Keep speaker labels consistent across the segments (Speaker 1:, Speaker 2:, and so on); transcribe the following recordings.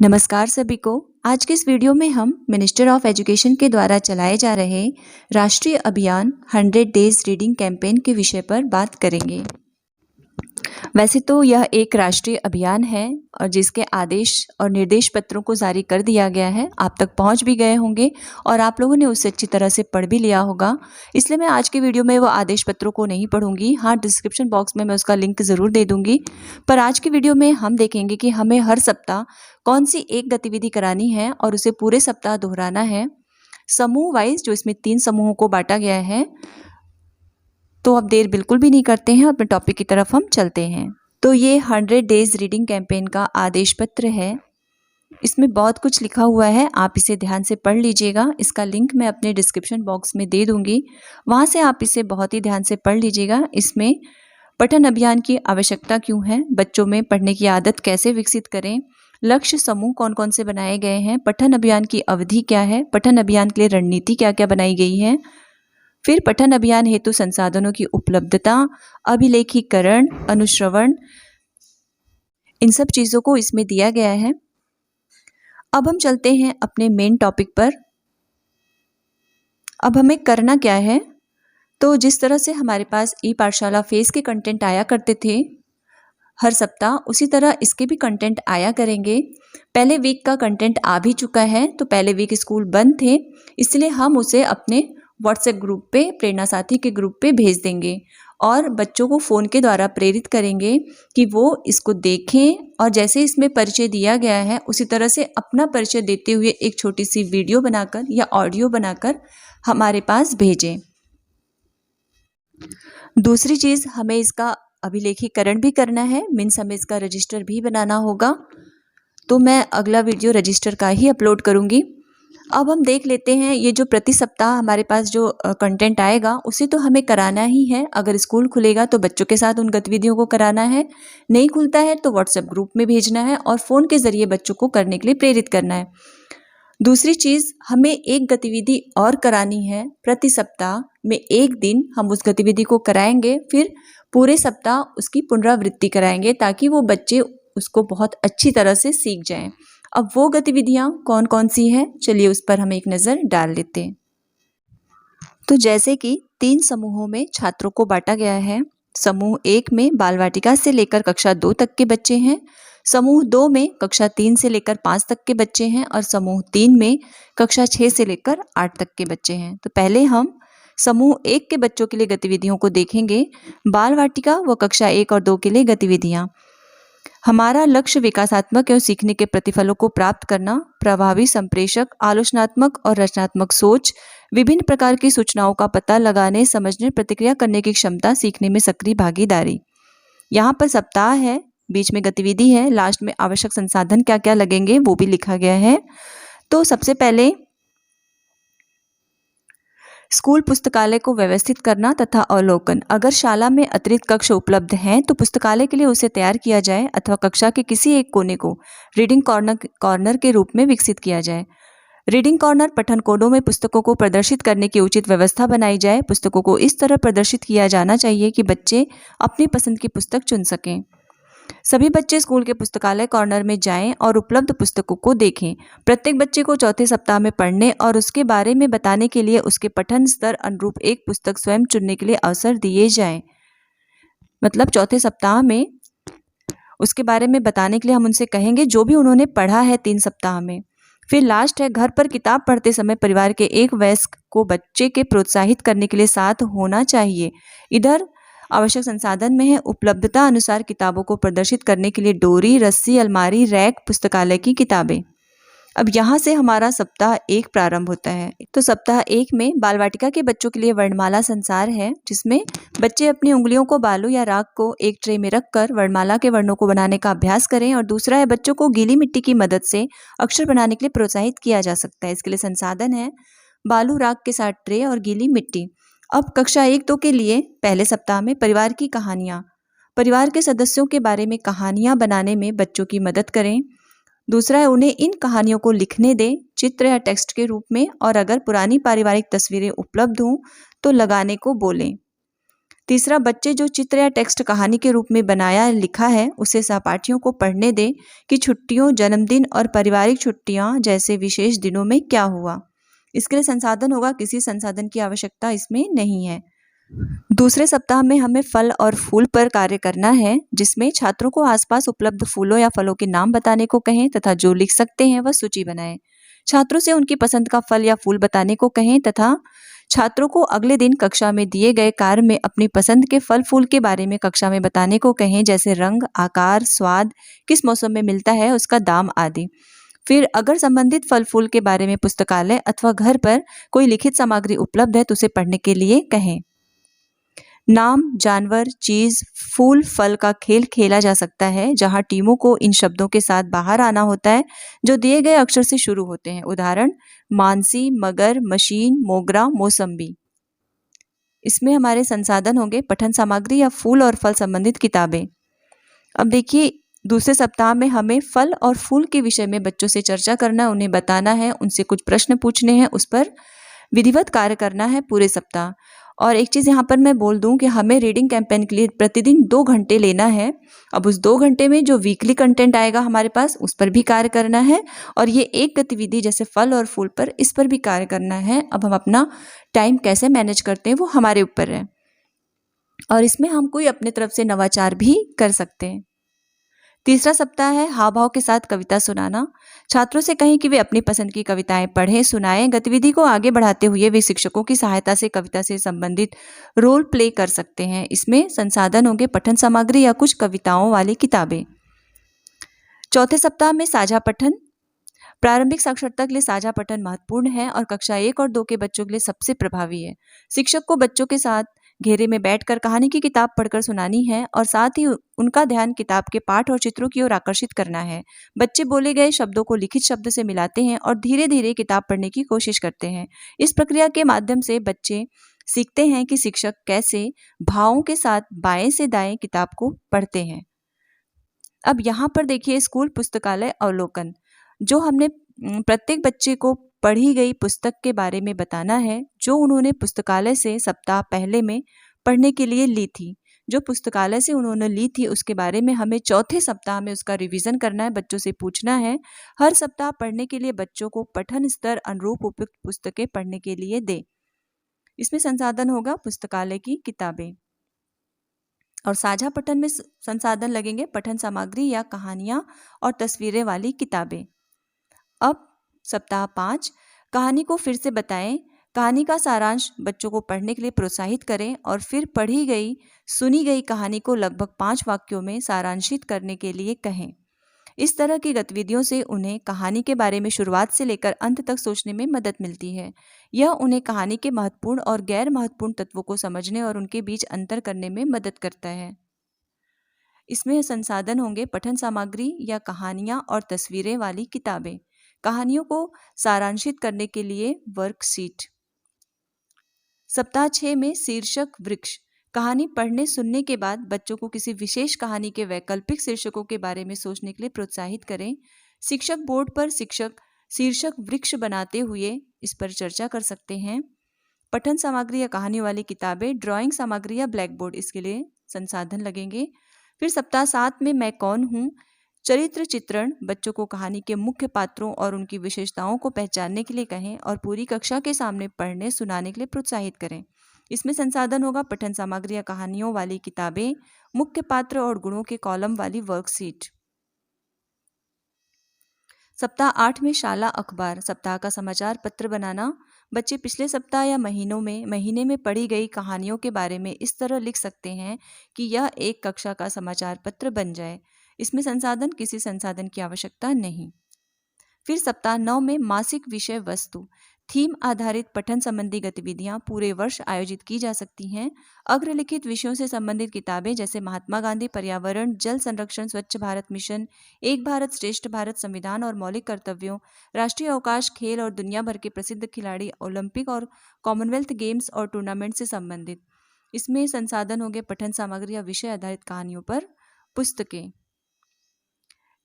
Speaker 1: नमस्कार सभी को। आज के इस वीडियो में हम मिनिस्टर ऑफ एजुकेशन के द्वारा चलाए जा रहे राष्ट्रीय अभियान 100 डेज रीडिंग कैंपेन के विषय पर बात करेंगे। वैसे तो यह एक राष्ट्रीय अभियान है और जिसके आदेश और निर्देश पत्रों को जारी कर दिया गया है, आप तक पहुंच भी गए होंगे और आप लोगों ने उसे अच्छी तरह से पढ़ भी लिया होगा। इसलिए मैं आज के वीडियो में वो आदेश पत्रों को नहीं पढ़ूंगी। हाँ, डिस्क्रिप्शन बॉक्स में मैं उसका लिंक ज़रूर दे दूंगी। पर आज की वीडियो में हम देखेंगे कि हमें हर सप्ताह कौन सी एक गतिविधि करानी है और उसे पूरे सप्ताह दोहराना है। समूह वाइज जो इसमें 3 समूहों को बांटा गया है। तो अब देर बिल्कुल भी नहीं करते हैं, अपने टॉपिक की तरफ हम चलते हैं। तो ये 100 डेज रीडिंग कैंपेन का आदेश पत्र है। इसमें बहुत कुछ लिखा हुआ है, आप इसे ध्यान से पढ़ लीजिएगा। इसका लिंक मैं अपने डिस्क्रिप्शन बॉक्स में दे दूंगी, वहाँ से आप इसे बहुत ही ध्यान से पढ़ लीजिएगा। इसमें पठन अभियान की आवश्यकता क्यों है, बच्चों में पढ़ने की आदत कैसे विकसित करें, लक्ष्य समूह कौन कौन से बनाए गए हैं, पठन अभियान की अवधि क्या है, पठन अभियान के लिए रणनीति क्या क्या बनाई गई है, फिर पठन अभियान हेतु संसाधनों की उपलब्धता, अभिलेखीकरण, अनुश्रवण, इन सब चीज़ों को इसमें दिया गया है। अब हम चलते हैं अपने मेन टॉपिक पर। अब हमें करना क्या है, तो जिस तरह से हमारे पास ई पाठशाला फेस के कंटेंट आया करते थे हर सप्ताह, उसी तरह इसके भी कंटेंट आया करेंगे। पहले वीक का कंटेंट आ भी चुका है, तो पहले वीक स्कूल बंद थे, इसलिए हम उसे अपने व्हाट्सएप ग्रुप पे, प्रेरणा साथी के ग्रुप पे भेज देंगे और बच्चों को फ़ोन के द्वारा प्रेरित करेंगे कि वो इसको देखें और जैसे इसमें परिचय दिया गया है उसी तरह से अपना परिचय देते हुए एक छोटी सी वीडियो बनाकर या ऑडियो बनाकर हमारे पास भेजें। दूसरी चीज़, हमें इसका अभिलेखीकरण भी करना है, मीन्स हमें इसका रजिस्टर भी बनाना होगा। तो मैं अगला वीडियो रजिस्टर का ही अपलोड करूँगी। अब हम देख लेते हैं, ये जो प्रति सप्ताह हमारे पास जो कंटेंट आएगा उसे तो हमें कराना ही है। अगर स्कूल खुलेगा तो बच्चों के साथ उन गतिविधियों को कराना है, नहीं खुलता है तो व्हाट्सएप ग्रुप में भेजना है और फ़ोन के ज़रिए बच्चों को करने के लिए प्रेरित करना है। दूसरी चीज़, हमें एक गतिविधि और करानी है। प्रति सप्ताह में एक दिन हम उस गतिविधि को कराएंगे, फिर पूरे सप्ताह उसकी पुनरावृत्ति कराएंगे ताकि वो बच्चे उसको बहुत अच्छी तरह से सीख जाएं। अब वो गतिविधियां कौन कौन सी हैं, चलिए उस पर हम एक नज़र डाल लेते हैं। तो जैसे कि 3 समूहों में छात्रों को बांटा गया है। समूह 1 में बाल वाटिका से लेकर कक्षा 2 तक के बच्चे हैं, समूह 2 में कक्षा 3 से लेकर 5 तक के बच्चे हैं और समूह 3 में कक्षा 6 से लेकर 8 तक के बच्चे हैं। तो पहले हम समूह 1 के बच्चों के लिए गतिविधियों को देखेंगे। बाल वाटिका व कक्षा 1 और 2 के लिए गतिविधियाँ। हमारा लक्ष्य विकासात्मक एवं सीखने के प्रतिफलों को प्राप्त करना, प्रभावी संप्रेषक, आलोचनात्मक और रचनात्मक सोच, विभिन्न प्रकार की सूचनाओं का पता लगाने, समझने, प्रतिक्रिया करने की क्षमता, सीखने में सक्रिय भागीदारी। यहाँ पर सप्ताह है, बीच में गतिविधि है, लास्ट में आवश्यक संसाधन क्या क्या लगेंगे वो भी लिखा गया है। तो सबसे पहले स्कूल पुस्तकालय को व्यवस्थित करना तथा अवलोकन। अगर शाला में अतिरिक्त कक्ष उपलब्ध हैं तो पुस्तकालय के लिए उसे तैयार किया जाए अथवा कक्षा के किसी एक कोने को रीडिंग कॉर्नर के रूप में विकसित किया जाए। रीडिंग कॉर्नर पठन कोडों में पुस्तकों को प्रदर्शित करने की उचित व्यवस्था बनाई जाए। पुस्तकों को इस तरह प्रदर्शित किया जाना चाहिए कि बच्चे अपनी पसंद की पुस्तक चुन सकें। सभी बच्चे स्कूल के पुस्तकालय कॉर्नर में जाएं और उपलब्ध पुस्तकों को देखें। प्रत्येक बच्चे को चौथे सप्ताह में पढ़ने और उसके बारे में बताने के लिए उसके पठन स्तर अनुरूप एक पुस्तक स्वयं चुनने के लिए अवसर दिए जाएं। मतलब चौथे सप्ताह में उसके बारे में बताने के लिए हम उनसे कहेंगे जो भी उन्होंने पढ़ा है 3 सप्ताह में। फिर लास्ट है, घर पर किताब पढ़ते समय परिवार के एक वयस्क को बच्चे के प्रोत्साहित करने के लिए साथ होना चाहिए। इधर आवश्यक संसाधन में है उपलब्धता अनुसार किताबों को प्रदर्शित करने के लिए डोरी, रस्सी, अलमारी, रैक, पुस्तकालय की किताबें। अब यहाँ से हमारा सप्ताह 1 प्रारंभ होता है। तो सप्ताह 1 में बाल वाटिका के बच्चों के लिए वर्णमाला संसार है, जिसमें बच्चे अपनी उंगलियों को बालू या राख को एक ट्रे में रखकर वर्णमाला के वर्णों को बनाने का अभ्यास करें। और दूसरा है, बच्चों को गीली मिट्टी की मदद से अक्षर बनाने के लिए प्रोत्साहित किया जा सकता है। इसके लिए संसाधन है बालू, राख के साथ ट्रे और गीली मिट्टी। अब कक्षा 1-2 के लिए पहले सप्ताह में परिवार की कहानियाँ, परिवार के सदस्यों के बारे में कहानियाँ बनाने में बच्चों की मदद करें। दूसरा है, उन्हें इन कहानियों को लिखने दें, चित्र या टेक्स्ट के रूप में, और अगर पुरानी पारिवारिक तस्वीरें उपलब्ध हों तो लगाने को बोलें। तीसरा, बच्चे जो चित्र या टेक्स्ट कहानी के रूप में बनाया लिखा है उसे सहपाठियों को पढ़ने दें कि छुट्टियों, जन्मदिन और पारिवारिक छुट्टियां जैसे विशेष दिनों में क्या हुआ। इसके लिए संसाधन होगा, किसी संसाधन की आवश्यकता इसमें नहीं है। दूसरे सप्ताह में हमें फल और फूल पर कार्य करना है, जिसमें छात्रों को आसपास उपलब्ध फूलों या फलों के नाम बताने को कहें तथा जो लिख सकते हैं वह सूची बनाएं। छात्रों से उनकी पसंद का फल या फूल बताने को कहें तथा छात्रों को अगले दिन कक्षा में दिए गए कार्य में अपनी पसंद के फल फूल के बारे में कक्षा में बताने को कहें, जैसे रंग, आकार, स्वाद, किस मौसम में मिलता है, उसका दाम आदि। फिर अगर संबंधित फल फूल के बारे में पुस्तकालय अथवा घर पर कोई लिखित सामग्री उपलब्ध है तो उसे पढ़ने के लिए कहें। नाम, जानवर, चीज, फूल, फल का खेल खेला जा सकता है, जहां टीमों को इन शब्दों के साथ बाहर आना होता है जो दिए गए अक्षर से शुरू होते हैं। उदाहरण, मानसी, मगर, मशीन, मोगरा, मौसम्बी। इसमें हमारे संसाधन होंगे पठन सामग्री या फूल और फल संबंधित किताबें। अब देखिए, दूसरे सप्ताह में हमें फल और फूल के विषय में बच्चों से चर्चा करना, उन्हें बताना है, उनसे कुछ प्रश्न पूछने हैं, उस पर विधिवत कार्य करना है पूरे सप्ताह। और एक चीज़ यहाँ पर मैं बोल दूँ कि हमें रीडिंग कैंपेन के लिए प्रतिदिन 2 घंटे लेना है। अब उस 2 घंटे में जो वीकली कंटेंट आएगा हमारे पास उस पर भी कार्य करना है, और ये एक गतिविधि जैसे फल और फूल पर, इस पर भी कार्य करना है। अब हम अपना टाइम कैसे मैनेज करते हैं वो हमारे ऊपर है, और इसमें हम कोई अपने तरफ से नवाचार भी कर सकते हैं। तीसरा सप्ताह है हाव भाव के साथ कविता सुनाना। छात्रों से कहें कि वे अपनी पसंद की कविताएं पढ़ें, सुनाएं। गतिविधि को आगे बढ़ाते हुए वे शिक्षकों की सहायता से कविता से संबंधित रोल प्ले कर सकते हैं। इसमें संसाधन होंगे पठन सामग्री या कुछ कविताओं वाली किताबें। चौथे सप्ताह में साझा पठन। प्रारंभिक साक्षरता के लिए साझा पठन महत्वपूर्ण है और कक्षा 1 और 2 के बच्चों के लिए सबसे प्रभावी है। शिक्षक को बच्चों के साथ घेरे में बैठकर कहानी की किताब पढ़कर सुनानी है और साथ ही उनका ध्यान किताब के पाठ और चित्रों की ओर आकर्षित करना है। बच्चे बोले गए शब्दों को लिखित शब्द से मिलाते हैं और धीरे धीरे किताब पढ़ने की कोशिश करते हैं। इस प्रक्रिया के माध्यम से बच्चे सीखते हैं कि शिक्षक कैसे भावों के साथ बाएं से दाएं किताब को पढ़ते हैं। अब यहाँ पर देखिए, स्कूल पुस्तकालय अवलोकन, जो हमने प्रत्येक बच्चे को पढ़ी गई पुस्तक के बारे में बताना है जो उन्होंने पुस्तकालय से सप्ताह पहले में पढ़ने के लिए ली थी। जो पुस्तकालय से उन्होंने ली थी उसके बारे में हमें चौथे सप्ताह में उसका रिवीजन करना है, बच्चों से पूछना है। हर सप्ताह पढ़ने के लिए बच्चों को पठन स्तर अनुरूप उपयुक्त पुस्तकें पढ़ने के लिए दे। इसमें संसाधन होगा पुस्तकालय की किताबें, और साझा पठन में संसाधन लगेंगे पठन सामग्री या कहानियां और तस्वीरें वाली किताबें। अब सप्ताह 5, कहानी को फिर से बताएं। कहानी का सारांश बच्चों को पढ़ने के लिए प्रोत्साहित करें और फिर पढ़ी गई सुनी गई कहानी को लगभग 5 वाक्यों में सारांशित करने के लिए कहें। इस तरह की गतिविधियों से उन्हें कहानी के बारे में शुरुआत से लेकर अंत तक सोचने में मदद मिलती है। यह उन्हें कहानी के महत्वपूर्ण और गैर महत्वपूर्ण तत्वों को समझने और उनके बीच अंतर करने में मदद करता है। इसमें संसाधन होंगे पठन सामग्री या कहानियां और तस्वीरें वाली किताबें। कहानियों को सारांशित करने के लिए वर्कशीट। सप्ताह 6 में शीर्षक वृक्ष। कहानी पढ़ने सुनने के बाद बच्चों को किसी विशेष कहानी के वैकल्पिक शीर्षकों के बारे में सोचने के लिए प्रोत्साहित करें। शिक्षक बोर्ड पर शीर्षक वृक्ष बनाते हुए इस पर चर्चा कर सकते हैं। पठन सामग्री या कहानी वाली किताबें, ड्राइंग सामग्री या ब्लैक बोर्ड, इसके लिए संसाधन लगेंगे। फिर सप्ताह 7 में मैं कौन हूँ, चरित्र चित्रण। बच्चों को कहानी के मुख्य पात्रों और उनकी विशेषताओं को पहचानने के लिए कहें और पूरी कक्षा के सामने पढ़ने सुनाने के लिए प्रोत्साहित करें। इसमें संसाधन होगा पठन सामग्री या कहानियों वाली किताबें, मुख्य पात्र और गुणों के कॉलम वाली वर्कशीट। सप्ताह 8 में शाला अखबार, सप्ताह का समाचार पत्र बनाना। बच्चे पिछले सप्ताह या महीने में पढ़ी गई कहानियों के बारे में इस तरह लिख सकते हैं कि यह एक कक्षा का समाचार पत्र बन जाए। इसमें किसी संसाधन की आवश्यकता नहीं। फिर सप्ताह 9 में मासिक विषय वस्तु, थीम आधारित पठन संबंधी गतिविधियां पूरे वर्ष आयोजित की जा सकती हैं। अग्रलिखित विषयों से संबंधित किताबें जैसे महात्मा गांधी, पर्यावरण, जल संरक्षण, स्वच्छ भारत मिशन, एक भारत श्रेष्ठ भारत, संविधान और मौलिक कर्तव्यों, राष्ट्रीय अवकाश, खेल और दुनिया भर के प्रसिद्ध खिलाड़ी, ओलंपिक और कॉमनवेल्थ गेम्स और टूर्नामेंट से संबंधित। इसमें संसाधन होंगे पठन सामग्री या विषय आधारित कहानियों पर पुस्तकें।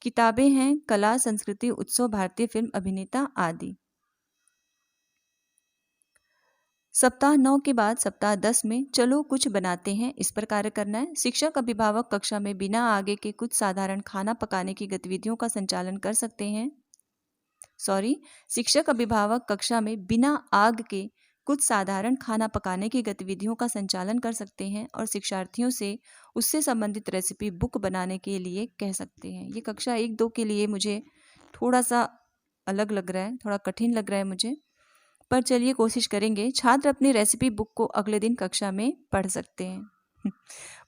Speaker 1: किताबें हैं कला, संस्कृति, उत्सव, भारतीय फिल्म अभिनेता आदि। सप्ताह 9 के बाद सप्ताह 10 में चलो कुछ बनाते हैं, इस पर कार्य करना है। शिक्षक अभिभावक कक्षा में बिना आगे के कुछ साधारण खाना पकाने की गतिविधियों का संचालन कर सकते हैं। शिक्षक अभिभावक कक्षा में बिना आग के कुछ साधारण खाना पकाने की गतिविधियों का संचालन कर सकते हैं और शिक्षार्थियों से उससे संबंधित रेसिपी बुक बनाने के लिए कह सकते हैं। ये कक्षा 1-2 के लिए मुझे थोड़ा सा अलग लग रहा है, थोड़ा कठिन लग रहा है मुझे, पर चलिए कोशिश करेंगे। छात्र अपनी रेसिपी बुक को अगले दिन कक्षा में पढ़ सकते हैं।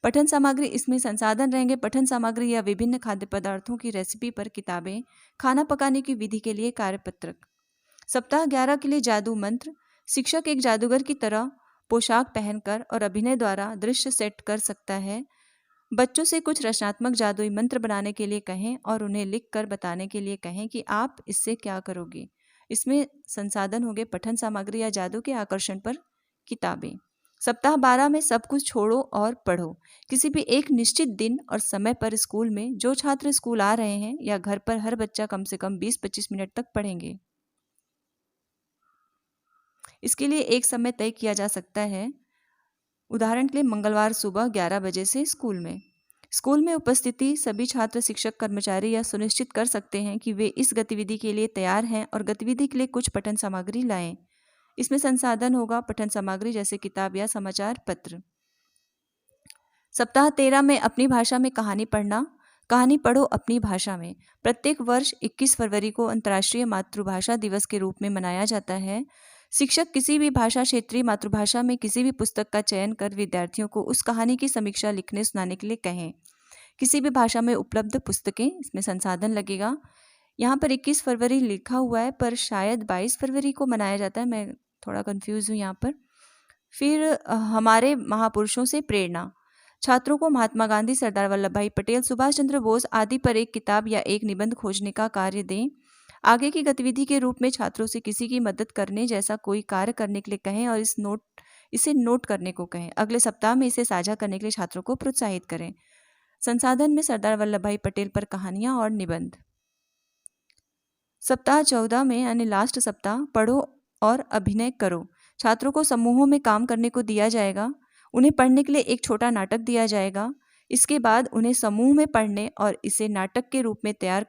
Speaker 1: पठन सामग्री, इसमें संसाधन रहेंगे पठन सामग्री या विभिन्न खाद्य पदार्थों की रेसिपी पर किताबें, खाना पकाने की विधि के लिए कार्यपत्रक। सप्ताह 11 के लिए जादू मंत्र। शिक्षक एक जादूगर की तरह पोशाक पहनकर और अभिनय द्वारा दृश्य सेट कर सकता है। बच्चों से कुछ रचनात्मक जादुई मंत्र बनाने के लिए कहें और उन्हें लिख कर बताने के लिए कहें कि आप इससे क्या करोगे। इसमें संसाधन होंगे पठन सामग्री या जादू के आकर्षण पर किताबें। सप्ताह 12 में सब कुछ छोड़ो और पढ़ो। किसी भी एक निश्चित दिन और समय पर स्कूल में जो छात्र स्कूल आ रहे हैं या घर पर हर बच्चा कम से कम 20-25 मिनट तक पढ़ेंगे। इसके लिए एक समय तय किया जा सकता है। उदाहरण के लिए मंगलवार सुबह 11 बजे से स्कूल में उपस्थिति सभी छात्र, शिक्षक, कर्मचारी यह सुनिश्चित कर सकते हैं कि वे इस गतिविधि के लिए तैयार हैं और गतिविधि के लिए कुछ पठन सामग्री लाएं। इसमें संसाधन होगा पठन सामग्री जैसे किताब या समाचार पत्र। सप्ताह 13 में अपनी भाषा में कहानी पढ़ना। कहानी पढ़ो अपनी भाषा में। प्रत्येक वर्ष 21 फरवरी को अंतर्राष्ट्रीय मातृभाषा दिवस के रूप में मनाया जाता है। शिक्षक किसी भी भाषा क्षेत्रीय मातृभाषा में किसी भी पुस्तक का चयन कर विद्यार्थियों को उस कहानी की समीक्षा लिखने सुनाने के लिए कहें। किसी भी भाषा में उपलब्ध पुस्तकें, इसमें संसाधन लगेगा। यहाँ पर 21 फरवरी लिखा हुआ है पर शायद 22 फरवरी को मनाया जाता है, मैं थोड़ा कंफ्यूज हूँ यहाँ पर। फिर हमारे महापुरुषों से प्रेरणा। छात्रों को महात्मा गांधी, सरदार वल्लभ भाई पटेल, सुभाष चंद्र बोस आदि पर एक किताब या एक निबंध खोजने का कार्य दें। आगे की गतिविधि के रूप में छात्रों से किसी की मदद करने जैसा कोई कार्य करने के लिए कहें और इसे नोट करने को कहें। अगले सप्ताह में इसे साझा करने के लिए छात्रों को प्रोत्साहित करें। संसाधन में सरदार वल्लभ भाई पटेल पर कहानियां और निबंध। सप्ताह 14 में यानी लास्ट सप्ताह पढ़ो और अभिनय करो। छात्रों को समूहों में काम करने को दिया जाएगा। उन्हें पढ़ने के लिए एक छोटा नाटक दिया जाएगा। इसके बाद उन्हें समूह में पढ़ने और इसे नाटक के रूप में तैयार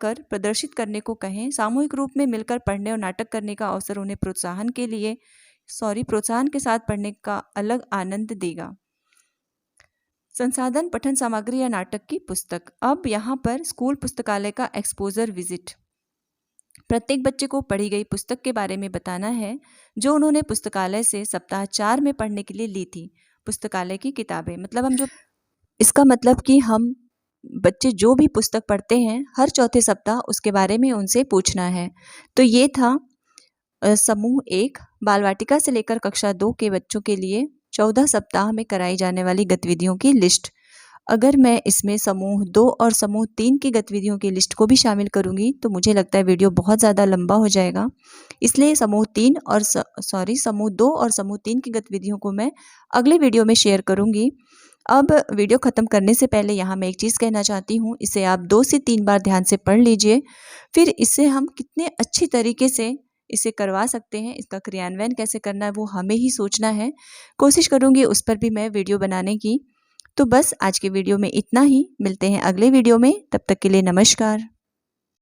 Speaker 1: कर प्रदर्शित करने को कहें। सामूहिक रूप में मिलकर पढ़ने और नाटक करने का अवसर उन्हें प्रोत्साहन के साथ पढ़ने का अलग आनंद देगा। संसाधन पठन सामग्री या नाटक की पुस्तक। अब यहाँ पर स्कूल पुस्तकालय का एक्सपोजर विजिट। प्रत्येक बच्चे को पढ़ी गई पुस्तक के बारे में बताना है जो उन्होंने पुस्तकालय से सप्ताह 4 में पढ़ने के लिए ली थी। पुस्तकालय की किताबें, इसका मतलब कि हम बच्चे जो भी पुस्तक पढ़ते हैं हर चौथे सप्ताह उसके बारे में उनसे पूछना है। तो ये था समूह 1 बाल वाटिका से लेकर कक्षा 2 के बच्चों के लिए 14 सप्ताह में कराई जाने वाली गतिविधियों की लिस्ट। अगर मैं इसमें समूह 2 और समूह 3 की गतिविधियों की लिस्ट को भी शामिल करूंगी तो मुझे लगता है वीडियो बहुत ज़्यादा लंबा हो जाएगा। इसलिए समूह 2 और समूह 3 की गतिविधियों को मैं अगले वीडियो में शेयर करूंगी। अब वीडियो ख़त्म करने से पहले यहाँ मैं एक चीज़ कहना चाहती हूँ, इसे आप 2 से 3 बार ध्यान से पढ़ लीजिए। फिर इससे हम कितने अच्छी तरीके से इसे करवा सकते हैं, इसका क्रियान्वयन कैसे करना है वो हमें ही सोचना है। कोशिश करूँगी उस पर भी मैं वीडियो बनाने की। तो बस आज के वीडियो में इतना ही। मिलते हैं अगले वीडियो में, तब तक के लिए नमस्कार।